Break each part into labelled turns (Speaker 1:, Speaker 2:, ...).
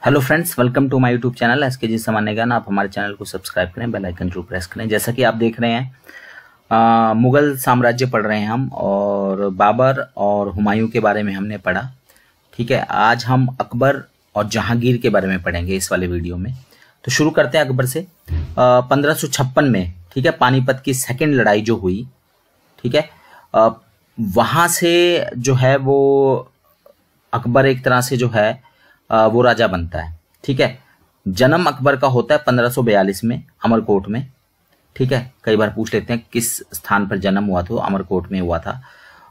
Speaker 1: Hello friends, welcome to my YouTube channel SKG सामान्य ज्ञान। आप हमारे चैनल को सब्सक्राइब करें, बेल आइकन जरूर प्रेस करें। जैसा कि आप देख रहे हैं, मुगल साम्राज्य पढ़ रहे हैं हम, और बाबर और हुमायूं के बारे में हमने पढ़ा। ठीक है, आज हम अकबर और जहांगीर के बारे में पढ़ेंगे इस वाले वीडियो में। तो शुरू करते हैं अकबर से। 1556 में, ठीक है, पानीपत की सेकेंड लड़ाई जो हुई, ठीक है, वहां से जो है वो अकबर एक तरह से जो है वो राजा बनता है। ठीक है, जन्म अकबर का होता है 1542 में अमरकोट में। ठीक है, कई बार पूछ लेते हैं किस स्थान पर जन्म हुआ, तो अमरकोट में हुआ था।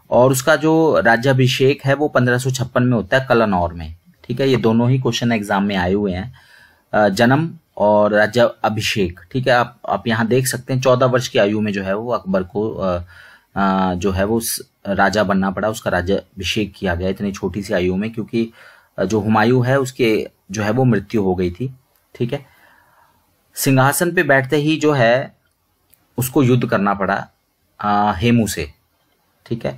Speaker 1: और उसका जो राज्याभिषेक है वो 1556 में होता है कलानौर में। ठीक है, ये दोनों ही क्वेश्चन एग्जाम में आए हुए हैं, जन्म और राज्याभिषेक। ठीक है, आप यहाँ देख सकते हैं 14 वर्ष की आयु में जो है वो अकबर को जो है वो राजा बनना पड़ा, उसका राज्याभिषेक किया गया इतनी छोटी सी आयु में, क्योंकि जो हुमायूं है उसके जो है वो मृत्यु हो गई थी। ठीक है, सिंहासन पे बैठते ही जो है उसको युद्ध करना पड़ा हेमू से। ठीक है,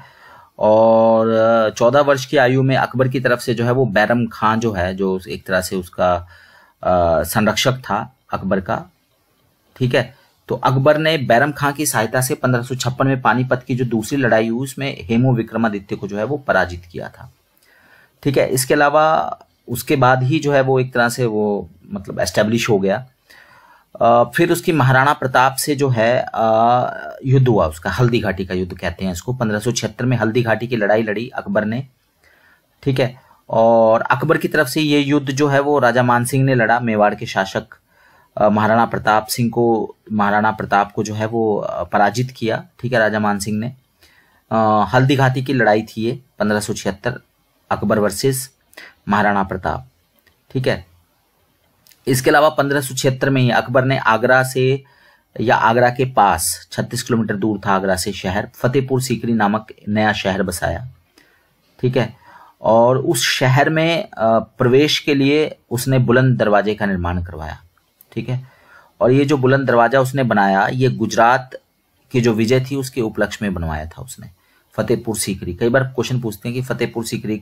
Speaker 1: और 14 वर्ष की आयु में अकबर की तरफ से जो है वो बैरम खान जो है, जो एक तरह से उसका संरक्षक था अकबर का। ठीक है, तो अकबर ने बैरम खां की सहायता से 1556 में पानीपत की जो दूसरी लड़ाई हुई उसमें हेमू विक्रमादित्य को जो है वो पराजित किया था। ठीक है, इसके अलावा उसके बाद ही जो है वो एक तरह से वो मतलब एस्टेब्लिश हो गया। फिर उसकी महाराणा प्रताप से जो है युद्ध हुआ, उसका हल्दी घाटी का युद्ध कहते हैं इसको। 1576 में हल्दी घाटी की लड़ाई लड़ी अकबर ने। ठीक है, और अकबर की तरफ से ये युद्ध जो है वो राजा मानसिंह ने लड़ा, मेवाड़ के शासक महाराणा प्रताप को जो है वो पराजित किया। ठीक है, राजा मानसिंह ने। हल्दी घाटी की लड़ाई थी ये 1576, अकबर वर्सेस महाराणा प्रताप। ठीक है, इसके अलावा 1576 में ही अकबर ने आगरा से, या आगरा के पास 36 किलोमीटर दूर था आगरा से शहर, फतेहपुर सीकरी नामक नया शहर बसाया। ठीक है, और उस शहर में प्रवेश के लिए उसने बुलंद दरवाजे का निर्माण करवाया। ठीक है, और ये जो बुलंद दरवाजा उसने बनाया, ये गुजरात की जो विजय थी उसके उपलक्ष्य में बनवाया था उसने, फतेहपुर सीकरी। कई बार क्वेश्चन पूछते हैं कि फतेहपुर सीकरी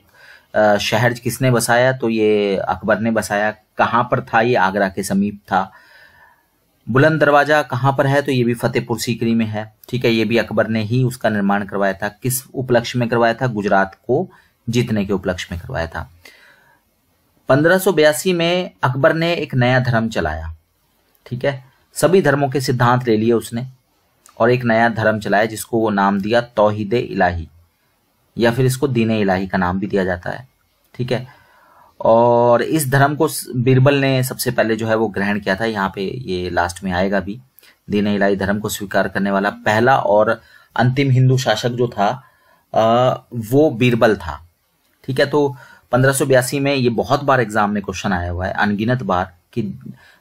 Speaker 1: शहर किसने बसाया, तो ये अकबर ने बसाया। कहां पर था, ये आगरा के समीप था। बुलंद दरवाजा कहां पर है, तो ये भी फतेहपुर सीकरी में है। ठीक है, ये भी अकबर ने ही उसका निर्माण करवाया था। किस उपलक्ष्य में करवाया था? गुजरात को जीतने के उपलक्ष्य में करवाया था। 1582 में अकबर ने एक नया धर्म चलाया। ठीक है, सभी धर्मों के सिद्धांत ले लिए उसने और एक नया धर्म चलाया जिसको वो नाम दिया तौहीदे इलाही, या फिर इसको दीने इलाही का नाम भी दिया जाता है। ठीक है, और इस धर्म को बीरबल ने सबसे पहले जो है वो ग्रहण किया था। यहाँ पे ये लास्ट में आएगा भी। दीने इलाही धर्म को स्वीकार करने वाला पहला और अंतिम हिंदू शासक जो था वो बीरबल था। ठीक है, तो 1582 में ये बहुत बार एग्जाम में क्वेश्चन आया हुआ है, अनगिनत बार, कि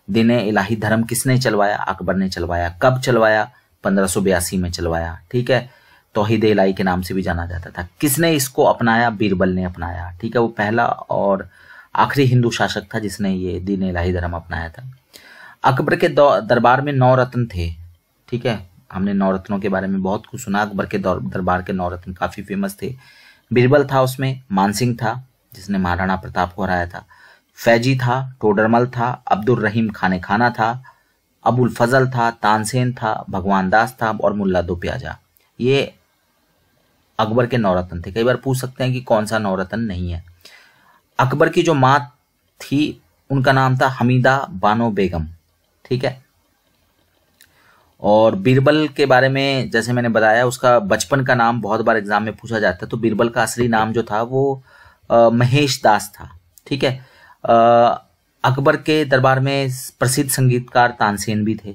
Speaker 1: दीने इलाही धर्म किसने चलवाया? अकबर ने चलवाया। कब चलवाया? 1582 में चलवाया। ठीक है, तौहीदे इलाही के नाम से भी जाना जाता था। किसने इसको अपनाया? बीरबल ने अपनाया। ठीक है, वो पहला और आखिरी हिंदू शासक था जिसने ये दीन इलाही धर्म अपनाया था। अकबर के दरबार में 9 रत्न थे। ठीक है, हमने 9 रत्नों के बारे में बहुत कुछ सुना। अकबर के दरबार के 9 रत्न काफी फेमस थे। बीरबल था उसमें, मानसिंह था जिसने महाराणा प्रताप को हराया था, फैजी था, टोडरमल था, अब्दुल रहीम खाने खाना था, अबुल फजल था, तानसेन था, भगवान दास था और मुल्ला दो प्याजा। ये अकबर के 9 रत्न थे। कई बार पूछ सकते हैं कि कौन सा 9 रत्न नहीं है। अकबर की जो माँ थी उनका नाम था हमीदा बानो बेगम। ठीक है, और बीरबल के बारे में जैसे मैंने बताया, उसका बचपन का नाम बहुत बार एग्जाम में पूछा जाता है। तो बीरबल का असली नाम जो था वो महेश दास था। ठीक है, अकबर के दरबार में प्रसिद्ध संगीतकार तानसेन भी थे।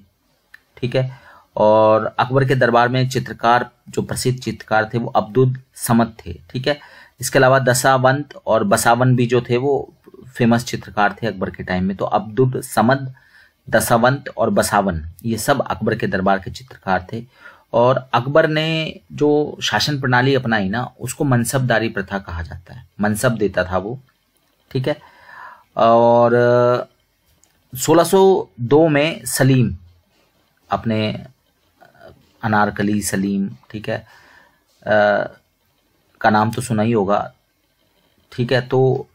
Speaker 1: ठीक है, और अकबर के दरबार में चित्रकार, जो प्रसिद्ध चित्रकार थे वो अब्दुल समद थे। ठीक है, इसके अलावा दशावंत और बसावन भी जो थे वो फेमस चित्रकार थे अकबर के टाइम में। तो अब्दुल समद, दशावंत और बसावन, ये सब अकबर के दरबार के चित्रकार थे। और अकबर ने जो शासन प्रणाली अपनाई ना, उसको मनसबदारी प्रथा कहा जाता है। मनसब देता था वो। ठीक है, और 1602 में सलीम, अपने अनारकली सलीम, ठीक है, का नाम तो सुना ही होगा। ठीक है, तो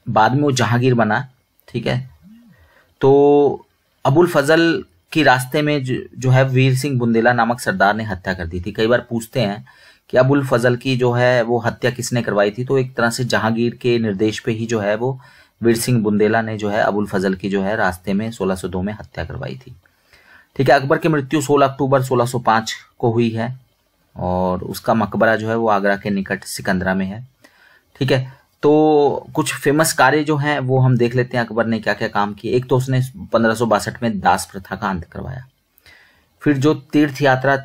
Speaker 1: बाद में वो जहांगीर बना ठीक है। तो अबुल फजल की रास्ते में जो है वीर सिंह बुंदेला नामक सरदार ने हत्या कर दी थी। कई बार पूछते हैं कि अबुल फजल की जो है वो हत्या किसने करवाई थी, तो एक तरह से जहांगीर के निर्देश पे ही जो है वो वीर सिंह बुंदेला ने जो है अबुल फजल की जो है रास्ते में 1602 में हत्या करवाई थी। ठीक है। अकबर की मृत्यु 16 अक्टूबर 1605 को हुई है और उसका मकबरा जो है वो आगरा के निकट सिकंदरा में है। ठीक है। तो कुछ फेमस कार्य जो हैं वो हम देख लेते हैं अकबर ने क्या क्या काम किए। एक तो उसने 1562 में दास प्रथा का अंत करवाया। फिर जो तीर्थ यात्रा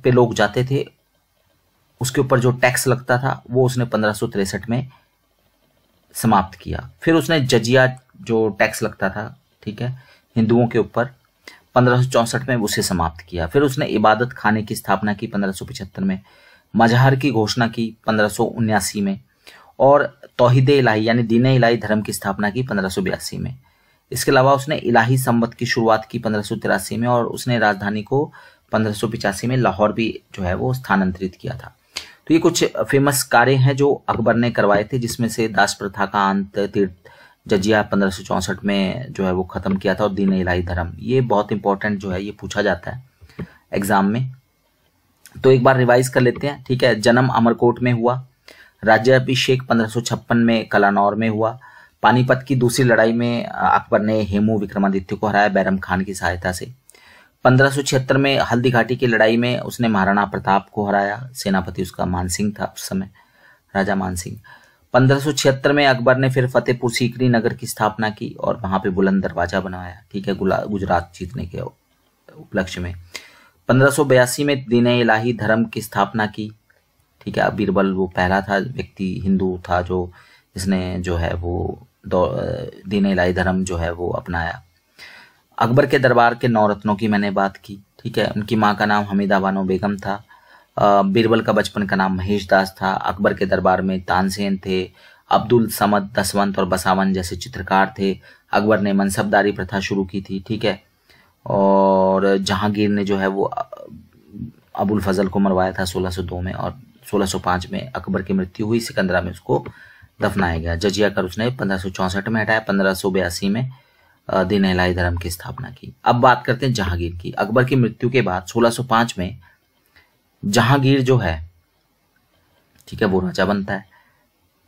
Speaker 1: पे लोग जाते थे उसके ऊपर जो टैक्स लगता था वो उसने 1563 में समाप्त किया। फिर उसने जजिया जो टैक्स लगता था, ठीक है, हिंदुओं के ऊपर, 1564 में उसे समाप्त किया। फिर उसने इबादत खाने की स्थापना की 1575 में, मजहर की घोषणा की 1579 में और तौहीद इलाही यानी दीन इलाही धर्म की स्थापना की 1582 में। इसके अलावा उसने इलाही संवत की शुरुआत की 1583 में और उसने राजधानी को 1585 में लाहौर भी जो है वो स्थानांतरित किया था। तो ये कुछ फेमस कार्य हैं जो अकबर ने करवाए थे, जिसमें से दास प्रथा का अंत, तीर्थ जजिया 1564 में जो है वो खत्म किया था और दीन इलाही धर्म, ये बहुत इंपॉर्टेंट जो है ये पूछा जाता है एग्जाम में। तो एक बार रिवाइज कर लेते हैं। ठीक है। जन्म अमरकोट में हुआ, राज्याभिषेक 1556 में कलानौर में हुआ, पानीपत की दूसरी लड़ाई में अकबर ने हेमू विक्रमादित्य को हराया बैरम खान की सहायता से। 1576 में हल्दी घाटी की लड़ाई में उसने महाराणा प्रताप को हराया, सेनापति उसका मानसिंह था उस समय, राजा मानसिंह। 1576 में अकबर ने फिर फतेहपुर सीकरी नगर की स्थापना की और वहां पे बुलंद दरवाजा बनवाया, ठीक है, गुजरात जीतने के उपलक्ष्य में। 1582 में दीन इलाही धर्म की स्थापना की, ठीक है। बीरबल वो पहला था व्यक्ति हिंदू था जो जिसने जो है वो दीन इलाही धर्म जो है वो अपनाया। अकबर के दरबार के नौरत्नों की मैंने बात की, ठीक है। उनकी माँ का नाम हमीदा बानो बेगम था। बीरबल का बचपन का नाम महेश दास था। अकबर के दरबार में तानसेन थे, अब्दुल समद, दसवंत और बसावन जैसे चित्रकार थे। अकबर ने मनसबदारी प्रथा शुरू की थी, ठीक है। और जहांगीर ने जो है वो अबुल फजल को मरवाया था 1602 में और 1605 में अकबर की मृत्यु हुई, सिकंदरा में उसको दफनाया गया। जजिया कर उसने 1564 में हटाया, 1582 में दीन इलाही धर्म की स्थापना की। अब बात करते हैं जहांगीर की। अकबर की मृत्यु के बाद 1605 में जहांगीर जो है, ठीक है, वो राजा बनता है,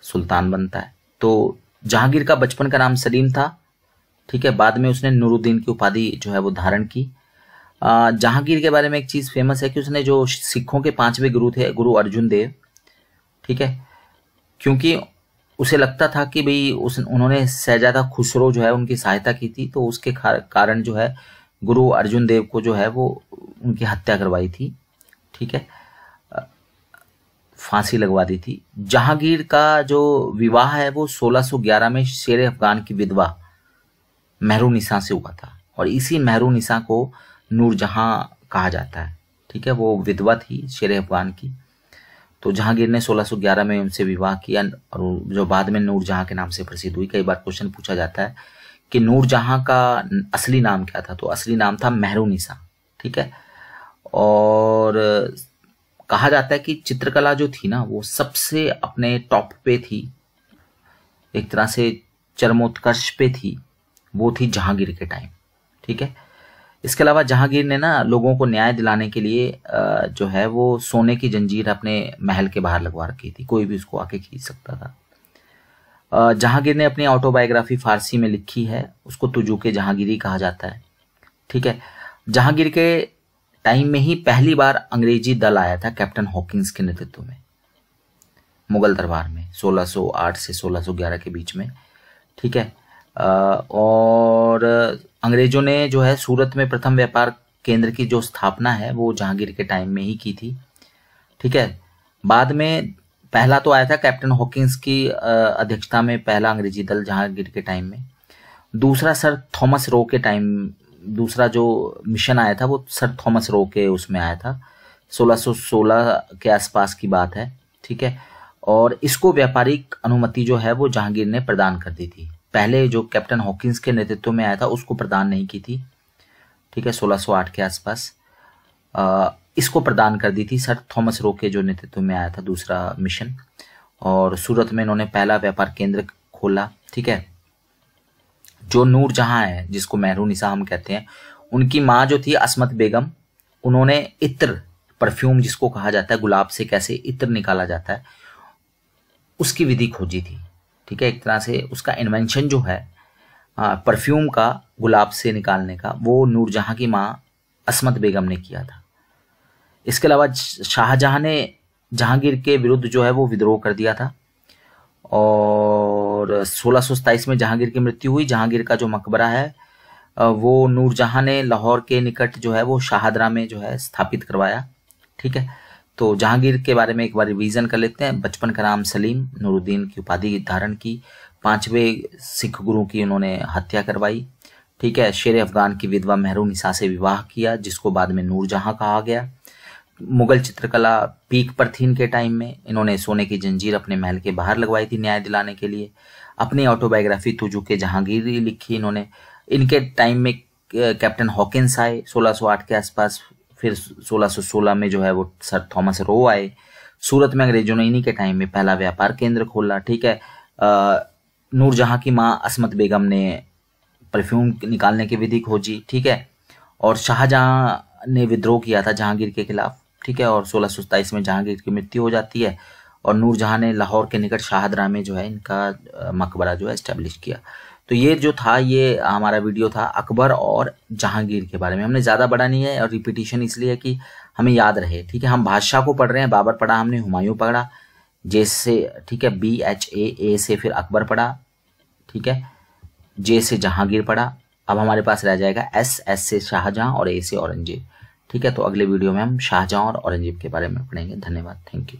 Speaker 1: सुल्तान बनता है। तो जहांगीर का बचपन का नाम सलीम था, ठीक है। बाद में उसने नूरुद्दीन की उपाधि जो है वो धारण की। जहांगीर के बारे में एक चीज फेमस है कि उसने जो सिखों के 5वें गुरु थे, गुरु अर्जुन देव, ठीक है, क्योंकि उसे लगता था कि भाई उन्होंने शहजादा खुसरो जो है उनकी सहायता की थी, तो उसके कारण जो है गुरु अर्जुन देव को जो है वो उनकी हत्या करवाई थी, ठीक है, फांसी लगवा दी थी। जहांगीर का जो विवाह है वो 1611 में शेर अफगान की विधवा मेहरुनिसा से हुआ था और इसी मेहरुनिसा को नूरजहां कहा जाता है, ठीक है। वो विधवा थी शेर अफगान की। तो जहांगीर ने 1611 में उनसे विवाह किया और जो बाद में नूरजहां के नाम से प्रसिद्ध हुई। कई बार क्वेश्चन पूछा जाता है कि नूरजहां का असली नाम क्या था, तो असली नाम था मेहरुनिसा, ठीक है। और कहा जाता है कि चित्रकला जो थी ना वो सबसे अपने टॉप पे थी, एक तरह से चरमोत्कर्ष पे थी, वो थी जहांगीर के टाइम, ठीक है। इसके अलावा जहांगीर ने ना लोगों को न्याय दिलाने के लिए जो है वो सोने की जंजीर अपने महल के बाहर लगवा रखी थी, कोई भी उसको आके खींच सकता था। जहांगीर ने अपनी ऑटोबायोग्राफी फारसी में लिखी है, उसको तुजुके जहांगीरी कहा जाता है, ठीक है। जहांगीर के टाइम में ही पहली बार अंग्रेजी दल आया था कैप्टन हॉकिंस के नेतृत्व में मुगल दरबार में 1608 से 1611 के बीच में, ठीक है। और अंग्रेजों ने जो है सूरत में प्रथम व्यापार केंद्र की जो स्थापना है वो जहांगीर के टाइम में ही की थी, ठीक है। बाद में पहला तो आया था कैप्टन हॉकिंस की अध्यक्षता में पहला अंग्रेजी दल जहांगीर के टाइम में। दूसरा सर थॉमस रो के टाइम, दूसरा जो मिशन आया था वो सर थॉमस रो के उसमें आया था, 1616 के आसपास की बात है, ठीक है। और इसको व्यापारिक अनुमति जो है वो जहांगीर ने प्रदान कर दी थी। पहले जो कैप्टन हॉकिंस के नेतृत्व में आया था उसको प्रदान नहीं की थी, ठीक है, 1608 के आसपास इसको प्रदान कर दी थी सर थॉमस रो के जो नेतृत्व में आया था दूसरा मिशन। और सूरत में इन्होंने पहला व्यापार केंद्र खोला, ठीक है। जो नूरजहां है, जिसको मेहरुनिसा हम कहते हैं, उनकी माँ जो थी असमत बेगम, उन्होंने इत्र, परफ्यूम जिसको कहा जाता है, गुलाब से कैसे इत्र निकाला जाता है, उसकी विधि खोजी थी। ठीक है, एक तरह से उसका इन्वेंशन जो है परफ्यूम का गुलाब से निकालने का, वो नूरजहां की माँ असमत बेगम ने किया था। इसके अलावा शाहजहां ने जहांगीर के विरुद्ध जो है वो विद्रोह कर दिया था और 1627 में जहांगीर की मृत्यु हुई। जहांगीर का जो मकबरा है वो नूरजहां ने लाहौर के निकट जो है वो शाहदरा में जो है स्थापित करवाया। ठीक है, तो जहांगीर के बारे में एक बार रिवीजन कर लेते हैं। बचपन का नाम सलीम, नूरुद्दीन की उपाधि धारण की, 5वें सिख गुरु की उन्होंने हत्या करवाई। ठीक है, शेर अफगान की विधवा मेहरुनिसा से विवाह किया, जिसको बाद में नूरजहां कहा गया। मुगल चित्रकला पीक पर थी इनके टाइम में। इन्होंने सोने की जंजीर अपने महल के बाहर लगवाई थी न्याय दिलाने के लिए। अपनी ऑटोबायोग्राफी तुझू के जहांगीर लिखी इन्होंने। इनके टाइम में कैप्टन हॉकिंस आए 1608 के आसपास, फिर 1616 में जो है वो सर थॉमस रो आए। सूरत में अंग्रेजों ने इन्हीं के टाइम में पहला व्यापार केंद्र खोला। ठीक है, नूरजहां की माँ असमत बेगम ने परफ्यूम निकालने की विधि खोजी। ठीक है, और शाहजहां ने विद्रोह किया था जहांगीर के खिलाफ। ठीक है, और 1627 में जहांगीर की मृत्यु हो जाती है और नूरजहां ने लाहौर के निकट शाहदरा में जो है इनका मकबरा जो है एस्टेब्लिश किया। तो ये जो था, ये हमारा वीडियो था अकबर और जहांगीर के बारे में। हमने ज़्यादा बड़ा नहीं है और रिपीटिशन इसलिए कि हमें याद रहे। ठीक है, हम बादशाह को पढ़ रहे हैं। बाबर पढ़ा हमने, हुमायूं पढ़ा, जैसे ठीक है BHA से फिर अकबर पढ़ा। ठीक है, J से जहांगीर पढ़ा। अब हमारे पास रह जाएगा S से शाहजहां और A से औरंगजेब। ठीक है, तो अगले वीडियो में हम शाहजहां और औरंगजेब के बारे में पढ़ेंगे। धन्यवाद, थैंक यू।